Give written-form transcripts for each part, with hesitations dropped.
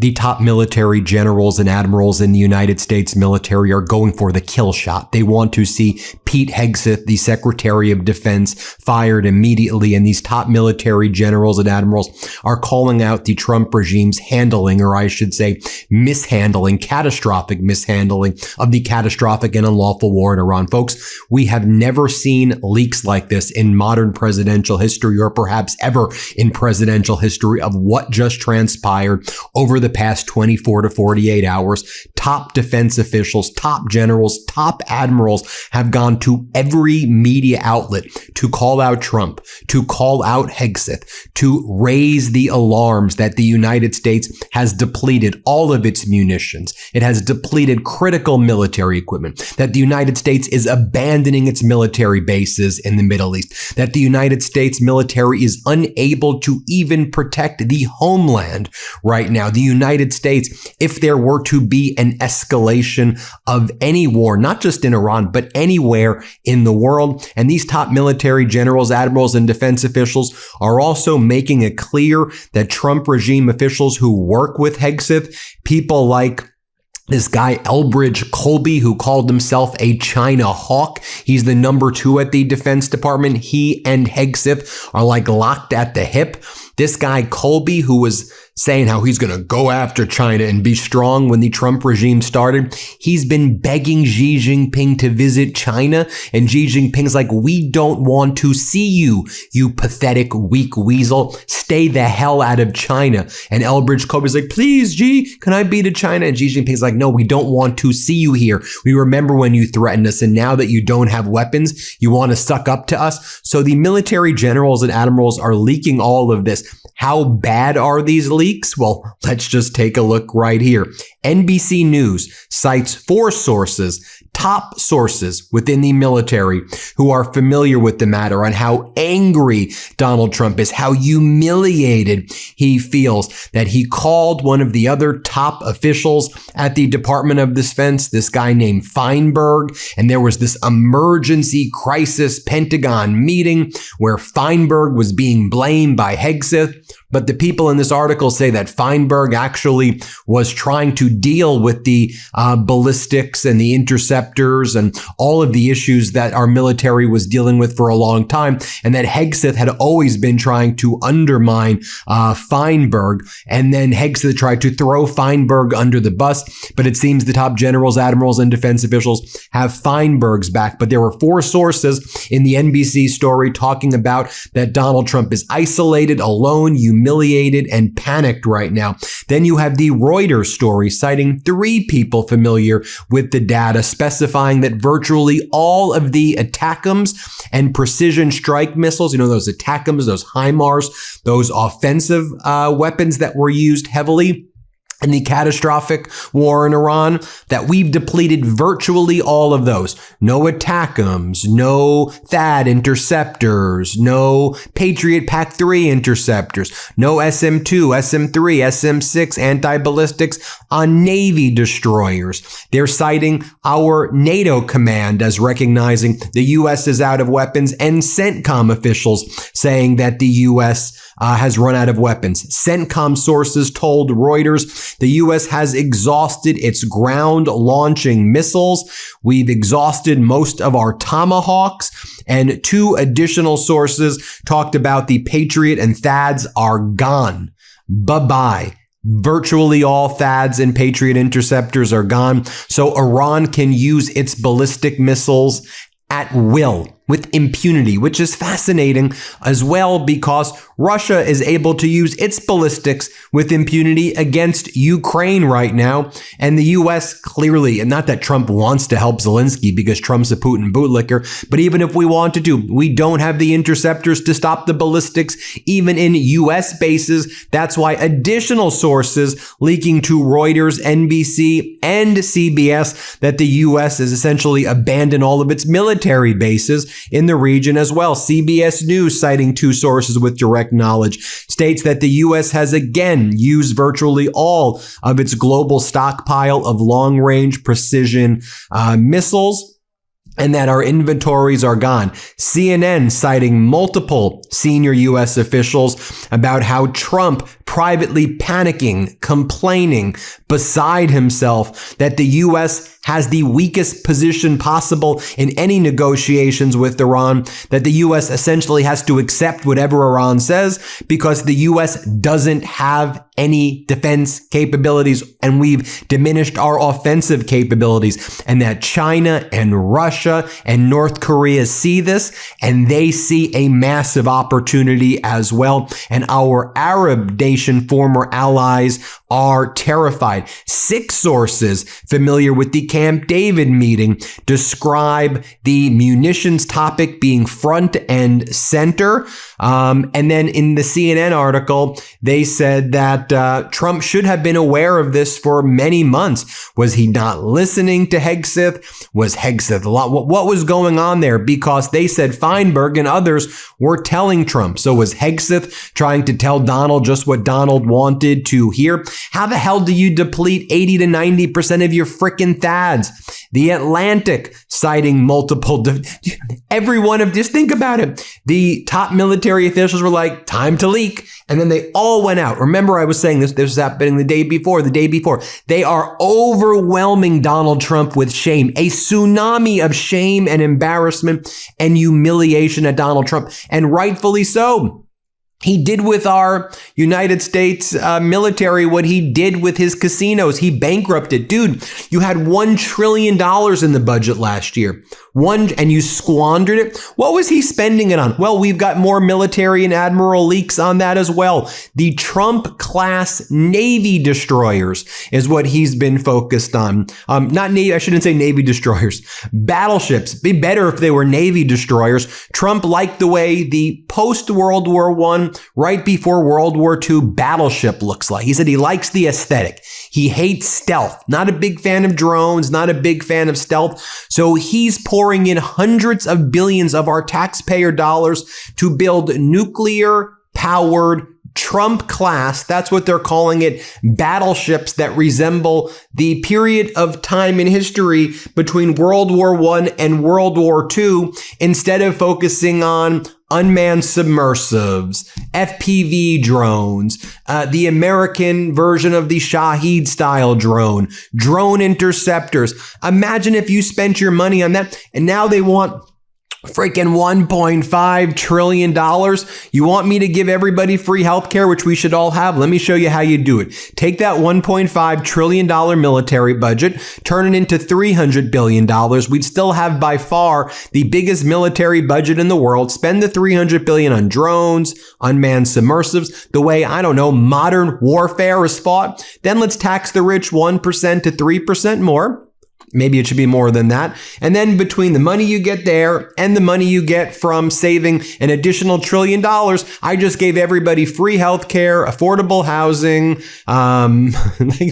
the top military generals and admirals in the United States military are going for the kill shot. They want to see Pete Hegseth, the Secretary of Defense, fired immediately. And these top military generals and admirals are calling out the Trump regime's handling, or I should say mishandling, catastrophic mishandling of the catastrophic and unlawful war in Iran. Folks, we have never seen leaks like this in modern presidential history, or perhaps ever in presidential history, of what just transpired over the past 24 to 48 hours. Top defense officials, top generals, top admirals have gone to every media outlet to call out Trump, to call out Hegseth, to raise the alarms that the United States has depleted all of its munitions. It has depleted critical military equipment, that the United States is abandoning its military bases in the Middle East, that the United States military is unable to even protect the homeland right now. The United States, if there were to be an escalation of any war, not just in Iran, but anywhere in the world. And these top military generals, admirals, and defense officials are also making it clear that Trump regime officials who work with Hegseth, people like this guy, Elbridge Colby, who called himself a China hawk. He's the number 2 at the Defense Department. He and Hegseth are like locked at the hip. This guy, Colby, who was saying how he's going to go after China and be strong when the Trump regime started, he's been begging Xi Jinping to visit China. And Xi Jinping's like, we don't want to see you, you pathetic, weak weasel. Stay the hell out of China. And Elbridge Colby's like, please, Xi, can I be to China? And Xi Jinping's like, no, we don't want to see you here. We remember when you threatened us, and now that you don't have weapons, you want to suck up to us. So the military generals and admirals are leaking all of this. How bad are these leaks? Well, let's just take a look right here. NBC News cites 4 sources, top sources within the military who are familiar with the matter, on how angry Donald Trump is, how humiliated he feels, that he called one of the other top officials at the Department of Defense, this guy named Feinberg, and there was this emergency crisis Pentagon meeting where Feinberg was being blamed by Hegseth. But the people in this article say that Feinberg actually was trying to deal with the ballistics and the interceptors and all of the issues that our military was dealing with for a long time, and that Hegseth had always been trying to undermine Feinberg. And then Hegseth tried to throw Feinberg under the bus, but it seems the top generals, admirals, and defense officials have Feinberg's back. But there were 4 sources in the NBC story talking about that Donald Trump is isolated, alone, humiliated, and panicked right now. Then you have the Reuters story citing 3 people familiar with the data, specifying that virtually all of the ATACMS and precision strike missiles, those ATACMS, those HIMARS, those offensive weapons that were used heavily in the catastrophic war in Iran, that we've depleted virtually all of those. No ATACMS, no THAAD interceptors, no Patriot PAC-3 interceptors, no SM-2, SM-3, SM-6 anti-ballistics on Navy destroyers. They're citing our NATO command as recognizing the U.S. is out of weapons, and CENTCOM officials saying that the U.S. Has run out of weapons. CENTCOM sources told Reuters the U.S. has exhausted its ground launching missiles. We've exhausted most of our Tomahawks. And 2 additional sources talked about the Patriot and THAADs are gone. Bye-bye. Virtually all THAADs and Patriot interceptors are gone. So Iran can use its ballistic missiles at will, with impunity, which is fascinating as well, because Russia is able to use its ballistics with impunity against Ukraine right now. And the U.S. clearly, and not that Trump wants to help Zelensky because Trump's a Putin bootlicker, but even if we wanted to, we don't have the interceptors to stop the ballistics, even in U.S. bases. That's why additional sources leaking to Reuters, NBC, and CBS that the U.S. has essentially abandoned all of its military bases in the region as well. CBS News, citing 2 sources with direct knowledge, states that the U.S. has again used virtually all of its global stockpile of long-range precision missiles. and that our inventories are gone. CNN citing multiple senior U.S. officials about how Trump privately panicking, complaining, beside himself, that the U.S. has the weakest position possible in any negotiations with Iran, that the U.S. essentially has to accept whatever Iran says because the U.S. doesn't have any defense capabilities and we've diminished our offensive capabilities, and that China and Russia and North Korea see this and they see a massive opportunity as well. And our Arab nation former allies are terrified. 6 sources familiar with the Camp David meeting describe the munitions topic being front and center. And then in the CNN article, they said that Trump should have been aware of this for many months. Was he not listening to Hegseth? Was Hegseth a lot? What was going on there? Because they said Feinberg and others were telling Trump. So was Hegseth trying to tell Donald just what Donald wanted to hear? How the hell do you deplete 80 to 90% of your frickin' THAADs? The Atlantic citing multiple, every one of, just think about it. The top military officials were like, time to leak. And then they all went out. Remember, I was saying this was happening the day before. They are overwhelming Donald Trump with shame, a tsunami of shame and embarrassment and humiliation at Donald Trump. And rightfully so. He did with our United States military what he did with his casinos. He bankrupted. Dude, you had $1 trillion in the budget last year. And you squandered it. What was he spending it on? Well, we've got more military and admiral leaks on that as well. The Trump-class Navy destroyers is what he's been focused on. Not Navy, I shouldn't say Navy destroyers. Battleships. Be better if they were Navy destroyers. Trump liked the way the post-World War I, right before World War II battleship looks like. He said he likes the aesthetic. He hates stealth. Not a big fan of drones, not a big fan of stealth. So he's pouring in hundreds of billions of our taxpayer dollars to build nuclear-powered Trump class, that's what they're calling it, battleships that resemble the period of time in history between World War I and World War II, instead of focusing on unmanned submersives, FPV drones, the American version of the Shahed style drone interceptors. Imagine if you spent your money on that, and now they want freaking $1.5 trillion. You want me to give everybody free healthcare, which we should all have? Let me show you how you do it. Take that $1.5 trillion military budget, turn it into $300 billion. We'd still have by far the biggest military budget in the world. Spend the $300 billion on drones, unmanned submersives, the way, I don't know, modern warfare is fought. Then let's tax the rich 1% to 3% more. Maybe it should be more than that. And then between the money you get there and the money you get from saving an additional $1 trillion, I just gave everybody free healthcare, affordable housing,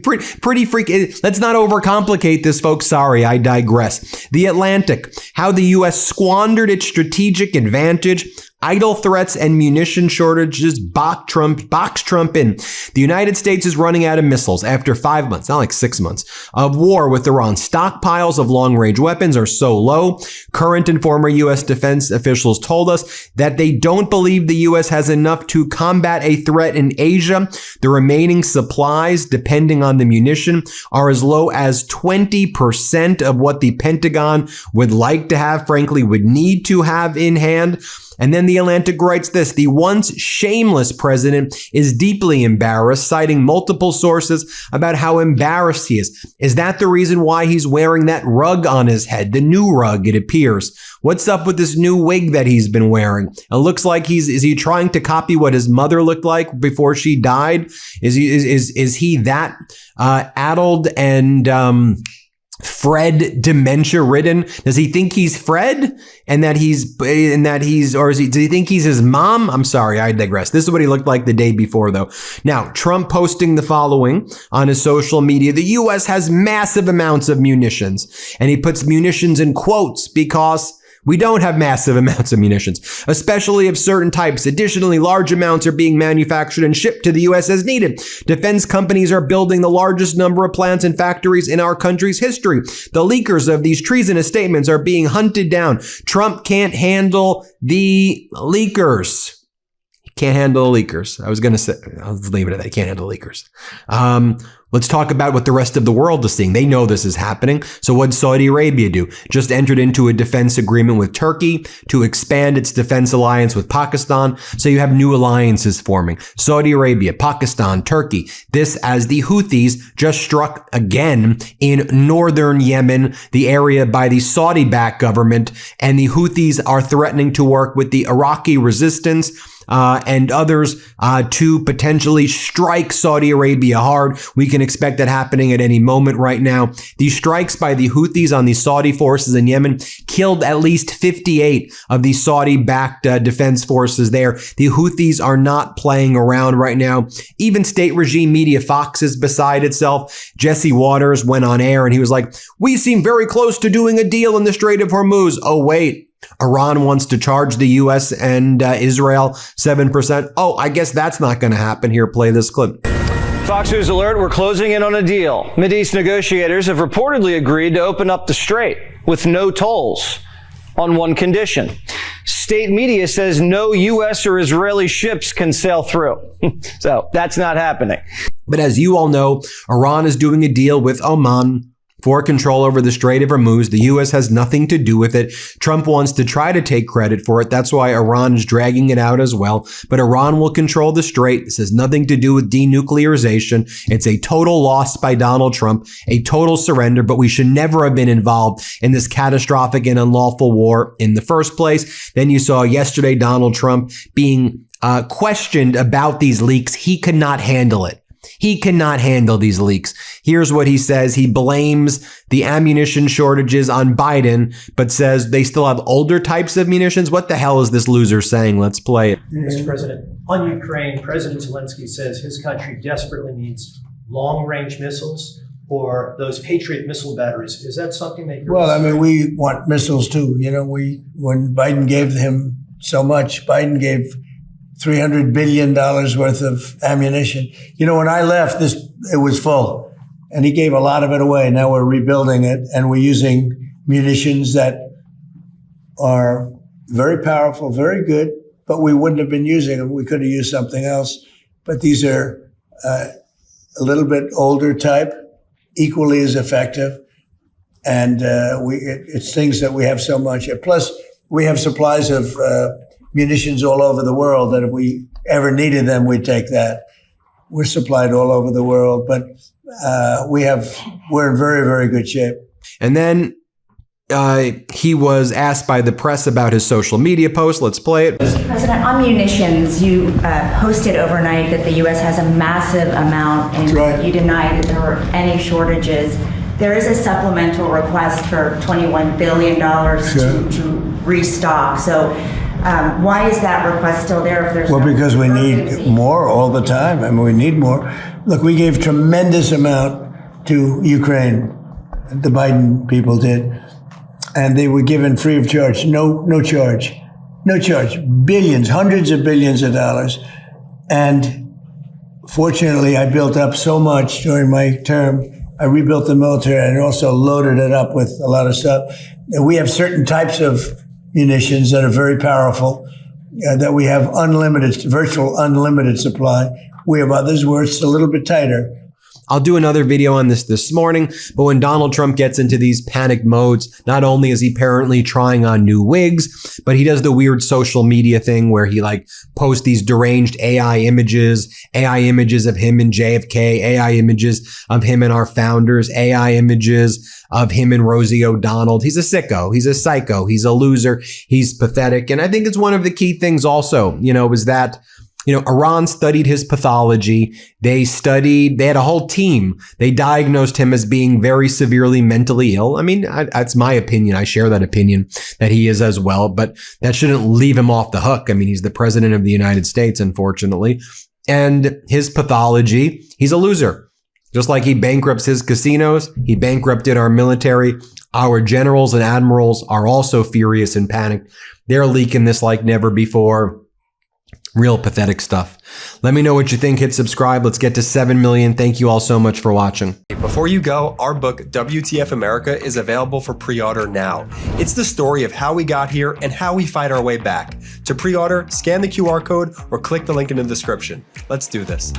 pretty freaky. Let's not overcomplicate this, folks. Sorry, I digress. The Atlantic, how the U.S. squandered its strategic advantage. Idle threats and munition shortages box Trump in. The United States is running out of missiles after 5 months, not like 6 months, of war with Iran. Stockpiles of long-range weapons are so low. Current and former U.S. defense officials told us that they don't believe the U.S. has enough to combat a threat in Asia. The remaining supplies, depending on the munition, are as low as 20% of what the Pentagon would like to have, frankly, would need to have in hand. And then the Atlantic writes this: the once shameless president is deeply embarrassed, citing multiple sources about how embarrassed he is. Is that the reason why he's wearing that rug on his head? The new rug, it appears. What's up with this new wig that he's been wearing? It looks like is he trying to copy what his mother looked like before she died? Is he that addled and Fred dementia ridden? Does he think he's Fred or does he think he's his mom? I'm sorry, I digress. This is what he looked like the day before though. Now, Trump posting the following on his social media: the U.S. has massive amounts of munitions, and he puts munitions in quotes because, We don't have massive amounts of munitions, especially of certain types. Additionally, large amounts are being manufactured and shipped to the U.S. as needed. Defense companies are building the largest number of plants and factories in our country's history. The leakers of these treasonous statements are being hunted down. Trump can't handle the leakers. Can't handle the leakers. I was going to say, I'll leave it at that. Can't handle leakers. Let's talk about what the rest of the world is seeing. They know this is happening. So what did Saudi Arabia do? Just entered into a defense agreement with Turkey to expand its defense alliance with Pakistan. So you have new alliances forming. Saudi Arabia, Pakistan, Turkey. This as the Houthis just struck again in northern Yemen, the area by the Saudi-backed government. And the Houthis are threatening to work with the Iraqi resistance and others to potentially strike Saudi Arabia hard. We can expect that happening at any moment right now. These strikes by the Houthis on the Saudi forces in Yemen killed at least 58 of the Saudi-backed defense forces there. The Houthis are not playing around right now. Even state regime media Fox is beside itself. Jesse Waters went on air and he was like, "We seem very close to doing a deal in the Strait of Hormuz." Oh, wait. Iran wants to charge the U.S. and Israel 7%. Oh, I guess that's not going to happen. Here, play this clip. Fox News alert, we're closing in on a deal. Mideast negotiators have reportedly agreed to open up the strait with no tolls on one condition. State media says no U.S. or Israeli ships can sail through. So that's not happening. But as you all know, Iran is doing a deal with Oman for control over the Strait of Hormuz. The U.S. has nothing to do with it. Trump wants to try to take credit for it. That's why Iran is dragging it out as well. But Iran will control the strait. This has nothing to do with denuclearization. It's a total loss by Donald Trump, a total surrender, but we should never have been involved in this catastrophic and unlawful war in the first place. Then you saw yesterday Donald Trump being questioned about these leaks. He could not handle it. He cannot handle these leaks. Here's what he says. He blames the ammunition shortages on Biden, but says they still have older types of munitions. What the hell is this loser saying? Let's play it. Mr. President, on Ukraine, President Zelensky says his country desperately needs long-range missiles or those Patriot missile batteries. Is that something that you're... Well, I mean, we want missiles too. You know, when Biden gave him so much, Biden gave $300 billion worth of ammunition. You know, when I left, it was full, and he gave a lot of it away. Now we're rebuilding it, and we're using munitions that are very powerful, very good, but we wouldn't have been using them. We could have used something else. But these are a little bit older type, equally as effective, and it's things that we have so much. Plus, we have supplies of munitions all over the world that if we ever needed them, we'd take that. We're supplied all over the world, but we're in very, very good shape. And then he was asked by the press about his social media post. Let's play it. Mr. President, on munitions, you posted overnight that the U.S. has a massive amount, and right. You denied that there were any shortages. There is a supplemental request for $21 billion to restock. So why is that request still there if there's Well, because we need more all the time. I mean, we need more. Look, we gave tremendous amount to Ukraine. The Biden people did. And they were given free of charge. No charge. No charge. Billions, hundreds of billions of dollars. And fortunately, I built up so much during my term. I rebuilt the military and also loaded it up with a lot of stuff. And we have certain types of munitions that are very powerful, that we have virtual unlimited supply. We have others where it's a little bit tighter. I'll do another video on this morning, but when Donald Trump gets into these panic modes, not only is he apparently trying on new wigs, but he does the weird social media thing where he posts these deranged AI images of him and JFK, AI images of him and our founders, AI images of him and Rosie O'Donnell. He's a sicko. He's a psycho. He's a loser. He's pathetic. And I think it's one of the key things also, is that Iran studied his pathology. They had a whole team. They diagnosed him as being very severely mentally ill. I mean, that's my opinion. I share that opinion that he is as well, but that shouldn't leave him off the hook. I mean, he's the president of the United States, unfortunately. And his pathology, he's a loser. Just like he bankrupts his casinos, he bankrupted our military. Our generals and admirals are also furious and panicked. They're leaking this like never before. Real pathetic stuff. Let me know what you think. Hit subscribe. Let's get to 7 million. Thank you all so much for watching. Before you go, our book, WTF America, is available for pre-order now. It's the story of how we got here and how we fight our way back. To pre-order, scan the QR code or click the link in the description. Let's do this.